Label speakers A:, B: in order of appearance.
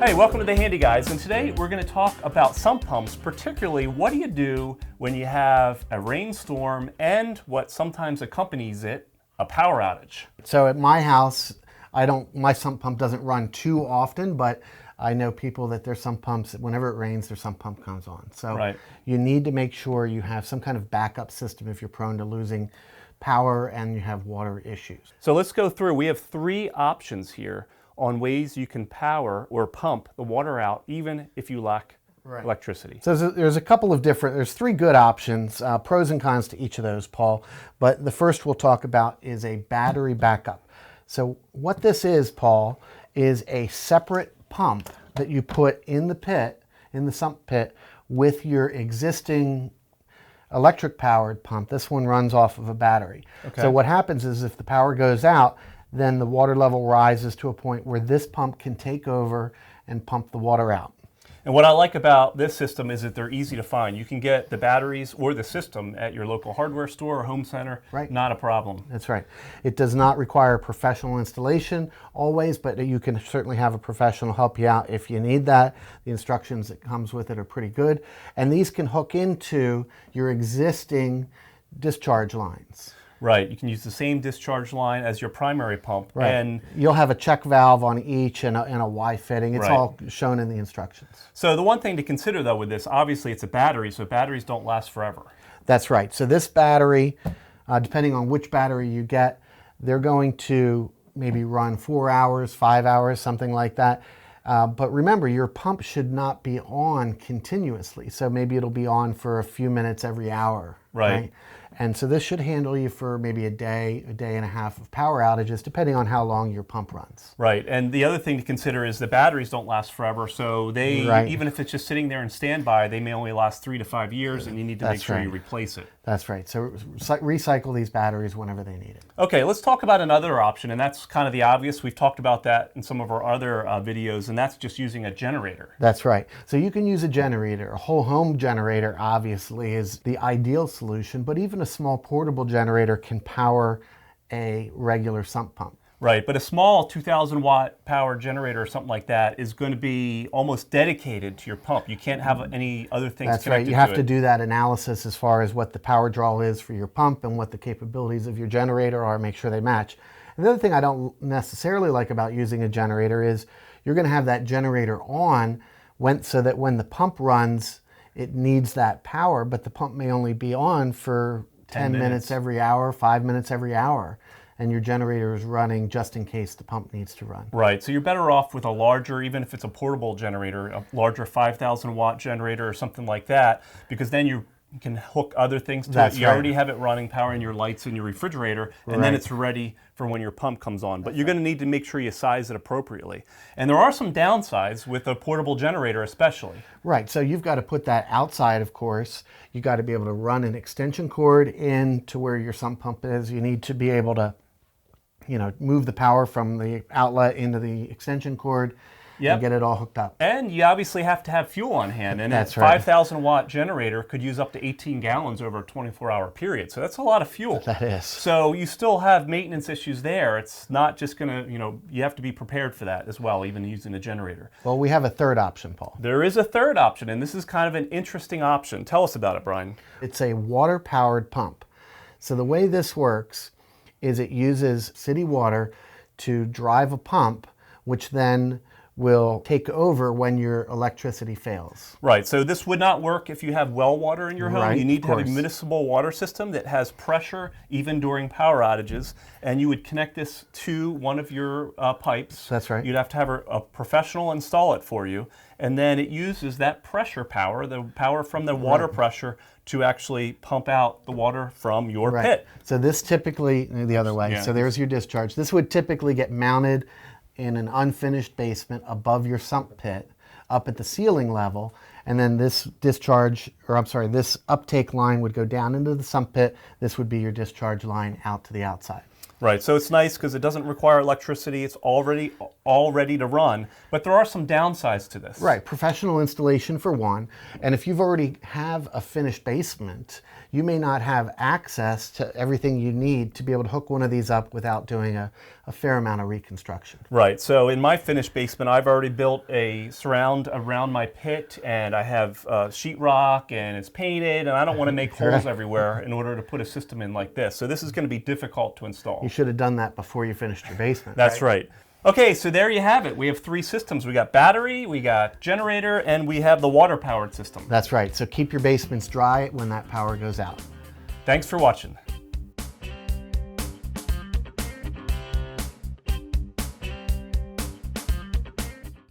A: Hey, welcome to the Handyguys, and today we're going to talk about sump pumps, particularly what do you do when you have a rainstorm and what sometimes accompanies it, a power outage.
B: So at my house, my sump pump doesn't run too often, but I know people that their sump pumps, whenever it rains, their sump pump comes on. So You need to make sure you have some kind of backup system if you're prone to losing power and you have water issues.
A: So let's go through. We have three options here on ways you can power or pump the water out even if you lack electricity.
B: So there's a couple of there's three good options, pros and cons to each of those, Paul. But the first we'll talk about is a battery backup. So what this is, Paul, is a separate pump that you put in the pit, in the sump pit, with your existing electric powered pump. This one runs off of a battery. So what happens is if the power goes out, then the water level rises to a point where this pump can take over and pump the water out.
A: And what I like about this system is that they're easy to find. You can get the batteries or the system at your local hardware store or home center. Not a problem.
B: That's right. It does not require professional installation always, but you can certainly have a professional help you out if you need that. The instructions that comes with it are pretty good. And these can hook into your existing discharge lines.
A: Right, you can use the same discharge line as your primary pump. And
B: you'll have a check valve on each and a Y fitting. It's all shown in the instructions.
A: So the one thing to consider though with this, obviously it's a battery, so batteries don't last forever.
B: That's right. So this battery, depending on which battery you get, they're going to maybe run 4 hours, 5 hours, something like that. But remember, your pump should not be on continuously. So maybe it'll be on for a few minutes every hour. Right? And so this should handle you for maybe a day and a half of power outages, depending on how long your pump runs.
A: Right, and the other thing to consider is the batteries don't last forever, so they, even if it's just sitting there in standby, they may only last 3 to 5 years, and you need to make sure you replace it.
B: That's right, so recycle these batteries whenever they need it.
A: Okay, let's talk about another option, and that's kind of the obvious. We've talked about that in some of our other videos, and that's just using a generator.
B: That's right, so you can use a generator. A whole home generator, obviously, is the ideal solution, but even a small portable generator can power a regular sump pump.
A: Right, but a small 2,000 watt power generator or something like that is going to be almost dedicated to your pump. You can't have any other things connected to it.
B: That's right, you have to do that analysis as far as what the power draw is for your pump and what the capabilities of your generator are, make sure they match. And the other thing I don't necessarily like about using a generator is you're going to have that generator on so that when the pump runs, it needs that power, but the pump may only be on for 10 minutes every hour, 5 minutes every hour, and your generator is running just in case the pump needs to run.
A: Right, so you're better off with a larger, even if it's a portable generator, a larger 5,000 watt generator or something like that, because then you can hook other things to it. You already have it running, powering your lights and your refrigerator, and then it's ready for when your pump comes on. But you're going to need to make sure you size it appropriately. And there are some downsides with a portable generator especially.
B: Right, so you've got to put that outside, of course. You've got to be able to run an extension cord in to where your sump pump is. You need to be able to, move the power from the outlet into the extension cord. And get it all hooked up.
A: And you obviously have to have fuel on hand. And a 5,000 watt generator could use up to 18 gallons over a 24-hour period. So that's a lot of fuel.
B: That is.
A: So you still have maintenance issues there. It's not just going to, you have to be prepared for that as well, even using a generator.
B: Well, we have a third option, Paul.
A: There is a third option, and this is kind of an interesting option. Tell us about it, Brian.
B: It's a water-powered pump. So the way this works is it uses city water to drive a pump, which then will take over when your electricity fails.
A: Right, so this would not work if you have well water in your home. You need to have a municipal water system that has pressure even during power outages, and you would connect this to one of your pipes.
B: That's right.
A: You'd have to have a professional install it for you, and then it uses that pressure power, the power from the water pressure, to actually pump out the water from your pit.
B: So this typically, the other way, so there's your discharge. This would typically get mounted in an unfinished basement above your sump pit, up at the ceiling level, and then this this uptake line would go down into the sump pit. This would be your discharge line out to the outside.
A: Right, so it's nice because it doesn't require electricity. It's already all ready to run, but there are some downsides to this.
B: Right, professional installation for one, and if you've already have a finished basement, you may not have access to everything you need to be able to hook one of these up without doing a fair amount of reconstruction.
A: Right, so in my finished basement, I've already built a surround around my pit, and I have sheetrock, and it's painted, and I don't want to make holes everywhere in order to put a system in like this. So this is going to be difficult to install.
B: You should have done that before you finished your basement.
A: That's right. Okay, so there you have it. We have 3 systems. We got battery, we got generator, and we have the water-powered system.
B: That's right. So keep your basements dry when that power goes out.
A: Thanks for watching.